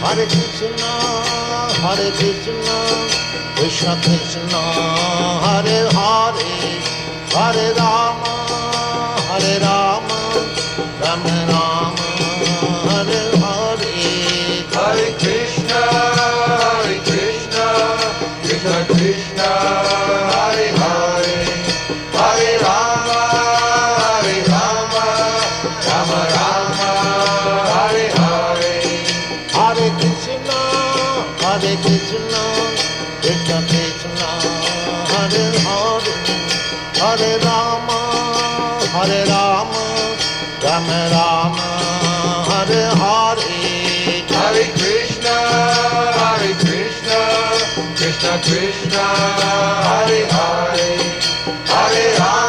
Hare Krishna, Krishna Krishna, Hare Hare, Hare Rama, Rama Rama, Hare Hare. Hare Krishna, Krishna Krishna, Hare Hare, Hare Rama, Rama Rama, Hare Hare. Hare Krishna, Krishna Krishna, Hare Hare, Hare Rama, Rama Rama, Hare Hare. Hare Krishna, Krishna Krishna, Hare Hare, Hare Rama.